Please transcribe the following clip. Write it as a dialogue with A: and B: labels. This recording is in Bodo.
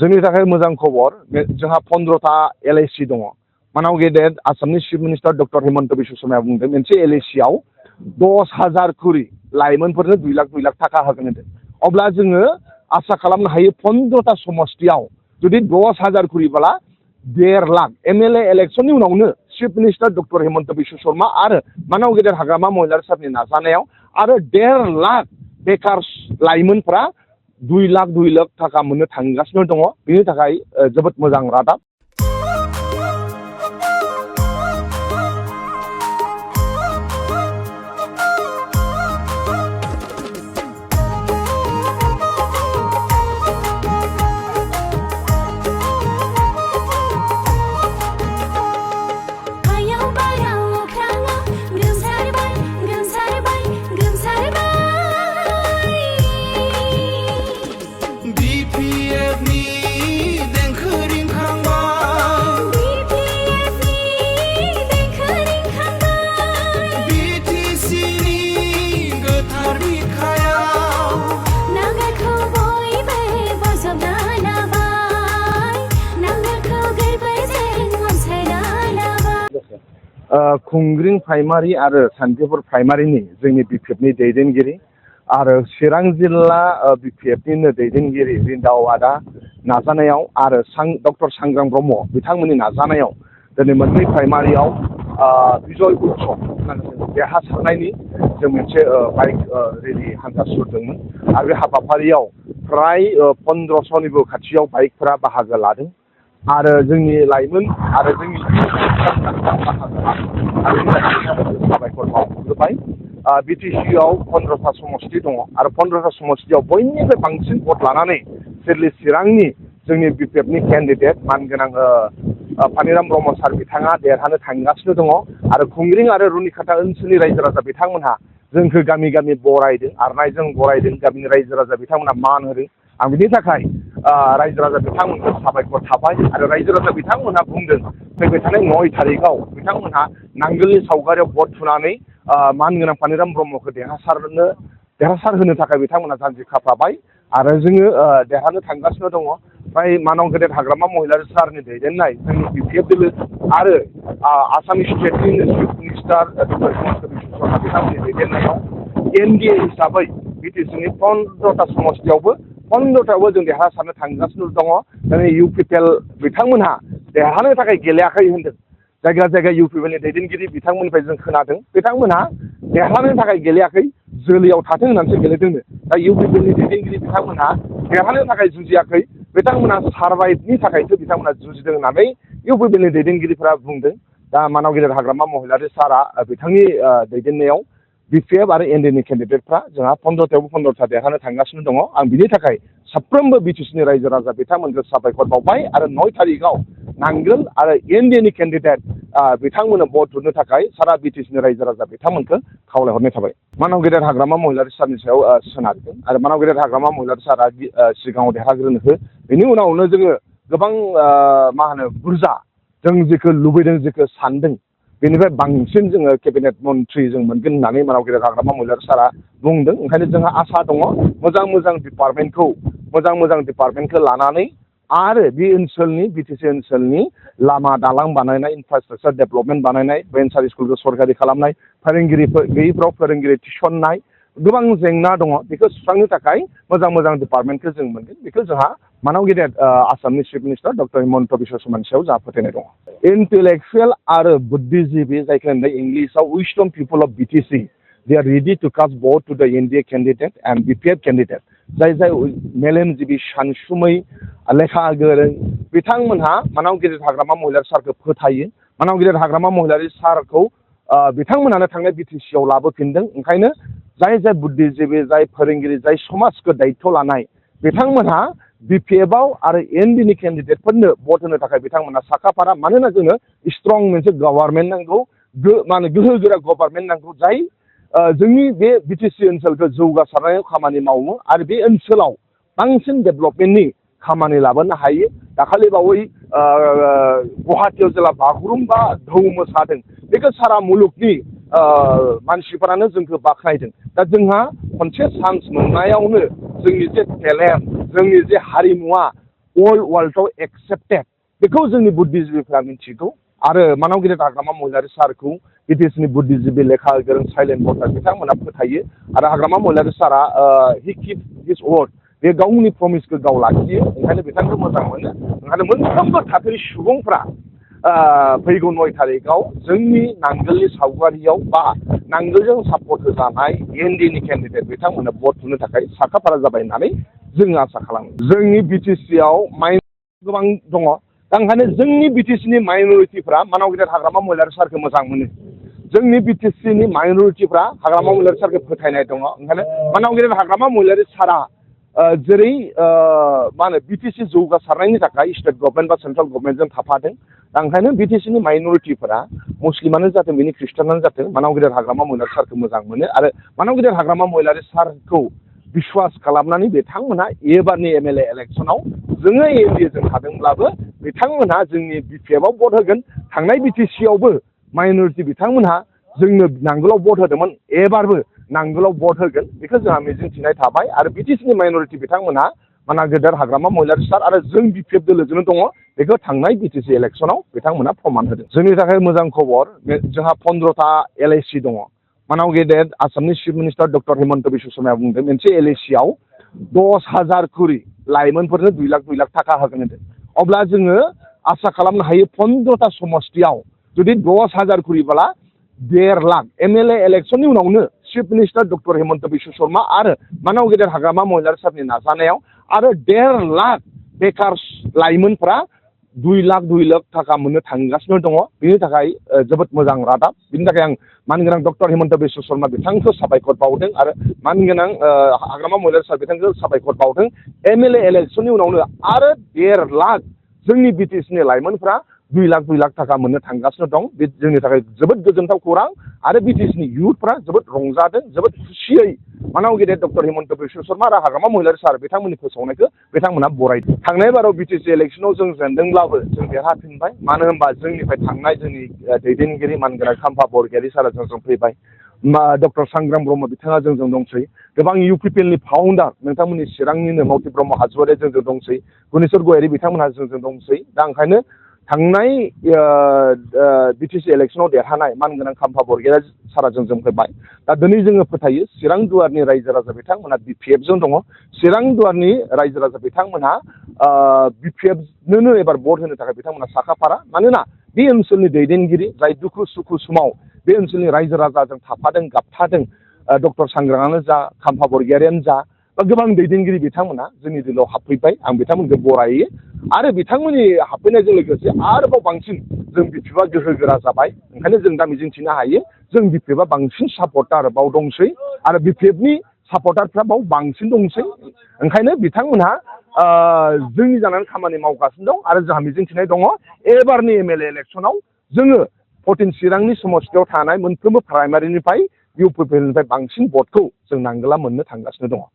A: जोंनि थाखाय मोजां खबर जोंहा 15टा LAC दङ मानाव गेदेर आसामनि chief minister doctor Himanta Biswa शर्माया बुंदों मोनसे LACआव 10,000 खरि लाइमोनफोरनो 2 लाख थाखा होगोन होनदों अब्ला जोङो आसा खालामनो हायो 15टा समष्टियाव जुदि 10,000 खरिब्ला 1.5 लाख MLA इलेक्शननि उनावनो chief minister doctor Himanta Biswa Sharma आरो मानाव गेदेर हाग्रामा महिलारि सारनि नाजानायाव आरो 1.5 लाख बेकार लाइमोनफ्रा 2 लाख थाखा मोननो थांगासिनो दङ बेनि थाखाय जोबोद मोजां रादाब खुंग्रिं प्राइमारि आरो सान्थिपुर प्राइमारिनि जोंनि BPFनि दैदेनगिरि आरो चिरां जिल्ला BPFनिनो दैदेनगिरि रिन्दाव आदा नाजानायाव आरो डक्टर सांग्रां ब्रह्म बिथांमोननि नाजानायाव दिनै मोननै प्राइमारियाव बिजय उत्सव देरहासारनायनि जों मोनसे बाइक रेलि हान्जा सुरदोंमोन आरो बे हाबाफारियाव फ्राय 1500निबो खाथियाव बाइकफोरा बाहागो लादों आरो जोंनि लाइमोन आरो जोंनि साबायखर बावहरबाय BTCआव 15टा समष्टि दङ आरो 15टा समष्टियाव बयनिफ्राय बांसिन भट लानानै चिरांनि जोंनि BPFनि केन्डिडेट मानगोनां पानिराम ब्रह्म सार बिथाङा देरहानो थांगासिनो दङ आरो खुंग्रिं आरो रुनिखाता ओनसोलनि रायजो राजा बिथांमोनहा जोंखौ गामि गामि बरायदों आरनायजों बरायदों गामिनि रायजो राजा बिथांमोनहा मान होदों आं बिनि थाखाय रायजो राजा बिथांमोनखौ साबायखर थाबाय आरो रायजो राजा बिथांमोनहा बुंदों फैबाय थानाय 9 तारिखआव बिथांमोनहा नांगोलनि सावगारियाव भट थुनानै मानगोनां पानिराम ब्रह्मखौ देरहासार होनो थाखाय बिथांमोनहा जानजि खाफ्राबाय आरो जोङो देरहानो थांगासिनो दङ फ्राय मानाव गेदेर हाग्रामा महिलारि सारनि दैदेननाय जोंनि BPF दोलो आरो आसामनि स्टेटनि chief minister doctor Himanta Biswa Sharma बिथांमोननि दैदेननायाव NDA हिसाबै BTCनि 15टा समष्टियावबो 15टायावबो जों देरहासारनो थांगासिनो दङ दिनै UPPL बिथांमोनहा देरहानो थाखाय गेलेयाखै होनदों जायगा जायगा UPPLनि दैदेनगिरि बिथांमोननिफ्राय जों खोनादों बिथांमोनहा देरहानो थाखाय गेलेयाखै जोलैयाव थाथों होननानैसो गेलेदोंनो दा UPPLनि दैदेनगिरि बिथांमोनहा देरहानो थाखाय जुजियाखै बिथांमोनहा सारभाइभनि थाखायसो बिथांमोनहा जुजिदों होननानै UPPLनि दैदेनगिरिफोरा बुंदों दा मानाव गेदेर हाग्रामा महिलारि सारा बिथांनि दैदेननायाव BPF आरो NDAनि केन्डिडेटफ्रा जोंहा 15टायावबो 15टा देरहानो थांगासिनो दङ आं बिनि थाखाय साफ्रोमबो BTCनि रायजो राजा बिथांमोनखौ साबायखर बावबाय आरो 9 तारिखआव नांगोल आरो NDAनि केन्डिडेट बिथांमोननो भट होनो थाखाय सारा BTCनि रायजो राजा बिथांमोनखौ खावलायहरनाय थाबाय मानाव गेदेर हाग्रामा महिलारि सारनि सायाव सोनारगोन आरो मानाव गेदेर हाग्रामा महिलारि सारा सिगाङाव देरहाग्रोनो हो बेनि उनावनो जोङो गोबां मा होनो बुरजा जों जेखौ लुबैदों जेखौ सानदों बेनिफ्राय बांसिन जोङो केबिनेट मन्त्रि जों मोनगोन होननानै मानाव गेदेर हाग्रामा महिलारि सारा बुंदों ओंखायनो जोंहा आसा दङ मोजां डिपार्टमेन्टखौ लानानै आरो बे ओनसोलनि BTC ओनसोलनि लामा दालां बानायनाय इनफ्रास्ट्राक्चार डेभेलपमेन्ट बानायनाय भेन्सार स्कुलखौ सरकारि खालामनाय फोरोंगिरिफोर गैयिफ्राव फोरोंगिरि थिसननाय गोबां जेंना दङ बेखौ सुस्रांनो थाखाय मोजां डिपार्टमेन्टखौ जों मोनगोन बेखौ जोंहा मानाव गेदेर आसामनि chief minister doctor Himanta Biswa शर्मानि सायाव जोंहा फोथायनाय दङ इन्टेलेक्सुवेल आरो बुद्धिजिबि जायखौ होनो इंलिसाव wisdom people of BTC they are ready to cast vote to the NDA candidate and BPF candidate जाय मेलेमजिबि सानसुमै लेखा गोरों बिथांमोनहा मानाव गेदेर हाग्रामा महिलारि सारखौ फोथायो मानाव गेदेर हाग्रामा महिलारि सारखौ बिथांमोनानो थांनाय BTCआव लाबोफिनदों ओंखायनो जाय बुद्धिजिबि जाय फोरोंगिरि जाय समाजखौ दायित्व लानाय बिथांमोनहा BPFआव आरो NDAनि केन्डिडेटफोरनो भट होनो थाखाय बिथांमोना साखाफारा मानोना जोंनो स्ट्रं मोनसे गभर्नमेन्ट नांगौ गोहो गोरा गभर्नमेन्ट नांगौ जाय जोंनि बे BTC ओनसोलखौ जौगासारनायाव खामानि मावो आरो बे ओनसोलाव बांसिन डेभेलपमेन्टनि खामानि लाबोनो हायो दाखालि बावै गुवाहाटीयाव जेला बागुरुम्बा धौ मोसादों बेखौ सारा मुलुगनि मानसिफोरानो जोंखौ बाख्नायदों दा जोंहा खनसे चान्स मोननायावनो जोंनि जे टेलेन्ट जोंनि जे हारिमुवा अल वर्ल्डआव एक्सेप्टेड बेखौ जोंनि बुद्धिजिबिफ्रा मिथिगौ आरो मानाव गिदिर हाग्रामा महिलारि सारखौ बिटिसिनि बुद्धिजिबि लेखा गोरों साइलेन्ट भटार बिथांमोना फोथायो आरो हाग्रामा महिलारि सारा हि किप हिज वर्ड बे गावनि प्रमिसखौ गाव लाखियो ओंखायनो बिथांखौ मोजां मोनो ओंखायनो मोनफ्रोमबो थाखोनि सुबुंफ्रा फैगौ 9 तारिखआव जोंनि नांगोलनि सावगारियाव बा नांगोलजों सापर्ट होजानाय एनडिएनि केन्डिडेट बिथांमोननो भट होनो थाखाय साखाफारा जाबाय होननानै जोङो आसा खालामो जोंनि बिटिसिआव गोबां दङ दा ओंखायनो जोंनि बिटिसिनि माइनरिटिफ्रा मानाव गिदिर हाग्रामा महिलारि सारखौ मोजां मोनो जोंनि बिटिसिनि माइनरिटिफ्रा हाग्रामा महिलारि सारखौ फोथायनाय दङ ओंखायनो मानाव गिदिर हाग्रामा महिलारि सारा जेरै मा होनो बिटिसि जौगासारनायनि थाखाय स्टेट गभर्नमेन्ट बा सेन्ट्रेल गभर्नमेन्टजों थाफादों दा ओंखायनो बिटिसिनि माइनरिटिफोरा मुस्लिमानो जाथों बेनि ख्रिस्टानानो जाथों मानाव गिदिर हाग्रामा महिलारि सारखौ मोजां मोनो आरो मानाव गिदिर हाग्रामा महिलारि सारखौ बिश्वास खालामनानै बिथांमोनहा एबारनि एमएलए इलेक्सनाव जोङो एनडिएजों थादोंब्लाबो बिथांमोनहा जोंनि बिपिएफआव भट होगोन थांनाय बिटिसिआवबो माइनरिटि बिथांमोनहा जोंनो नांगोलाव भट होदोंमोन एबारबो नांगोलाव भट होगोन बेखौ जोंहा मिजिंथिनाय थाबाय आरो बिटिसिनि माइनरिटि बिथांमोनहा माना गेदेर हाग्रामा महिलारि सार आरो जों बिपिएफ दोलोजोंनो दङ बेखौ थांनाय बिटिसि इलेक्सनाव बिथांमोनहा प्रमान होदों जोंनि थाखाय मोजां खबर जोंहा 15टा एलआइसि दङ मानाव गेदेर आसामनि chief minister doctor Himanta Biswa शर्माया बुंदों मोनसे एलआइसिआव 10,000 खरि लाइमोनफोरनो 2 लाख थाखा होगोन होनदों अब्ला जोङो आसा खालामनो हायो 15टा समस्तियाव जुदि 10,000 खरिब्ला 1.5 लाख एमएलए इलेक्सननि उनावनो chief minister doctor Himanta Biswa Sharma आरो मानाव गेदेर हाग्रामा महिलारि सारनि नाजानायाव आरो 1.5 लाख बेकार लाइमोनफ्रा 2 लाख थाखा मोननो थांगासिनो दङ बेनि थाखाय जोबोद मोजां रादाब बेनि थाखाय आं मानगोनां डक्टर हिमन्त बिश्व शर्मा बिथांखौ साबायखर बावदों आरो मानगोनां हाग्रामा महिलारि सार बिथांखौ साबायखर बावदों एमएलए इलेक्सननि उनावनो आरो 1.5 लाख जोंनि बिटिसिनि लाइमोनफ्रा 2 लाख थाखा मोननो थांगासिनो दं बे जोंनि थाखाय जोबोद गोजोनथाव खौरां आरो बिटिसिनि इयुथफ्रा जोबोद रंजादों जोबोद खुसियै मानाव गेदेर डक्टर हिमन्त बिश्व शर्मा आरो हाग्रामा महिलारि सार बिथांमोननि फोसावनायखौ बिथांमोना बरायदों थांनाय बाराव बिटिसि इलेक्सनाव जों जेनदोंब्लाबो जों देरहाफिनबाय मानो होनबा जोंनिफ्राय थांनाय जोंनि दैदेनगिरि मानगोनां खाम्फा बरगयारि सारा जोंजों फैबाय डक्टर सांग्राम ब्रह्म बिथाङा जोंजों दंसै गोबां इउपिपिएलनि फाउन्डार नोंथांमोननि चिरांनिनो मौति ब्रह्म हाजवारिया जोंजों दंसै गुनेश्वर गयारि बिथांमोनहा जोंजों दंसै दा ओंखायनो थांनाय बिटिसि इलेक्सनाव देरहानाय मानगोनां खाम्फा बरगयारि सारा जोंजों फैबाय दा दिनै जोङो फोथायो चिरां दुवारनि रायजो राजा बिथांमोनहा बिपिएफजों दङ चिरां दुवारनि रायजो राजा बिथांमोनहा बिपिएफनोनो एबार भट होनो थाखाय बिथांमोनहा साखाफारा मानोना बे ओनसोलनि दैदेनगिरि जाय दुखु सुखु समाव बे ओनसोलनि रायजो राजाजों थाफादों गाबथादों डक्टर सांग्राङानो जा खाम्फा बरगयारियानो जा बा गोबां दैदेनगिरि बिथांमोना जोंनि दिलाव हाबफैबाय आं बिथांमोनखौ बरायो आरो बिथांमोननि हाबफैनायजों लोगोसे आरोबाव बांसिन जों बिपिएफआ गोहोगोरा जाबाय ओंखायनो जों दा मिजिंथिनो हायो जों बिपिएफआ बांसिन सापर्टार बाव दंसै आरो बिपिएफनि सापर्टारफ्रा बाव बांसिन दंसै ओंखायनो बिथांमोनहा जोंनि जानानै खामानि मावगासिनो दं आरो जोंहा मिजिंथिनाय दङ एबारनि एमएलए इलेक्सनाव जोङो 14 चिरांनि समस्तियाव थानाय मोनफ्रोमबो प्राइमारिनिफ्राय इउपिपिएलनिफ्राय बांसिन भटखौ जों नांगोला मोननो थांगासिनो दङ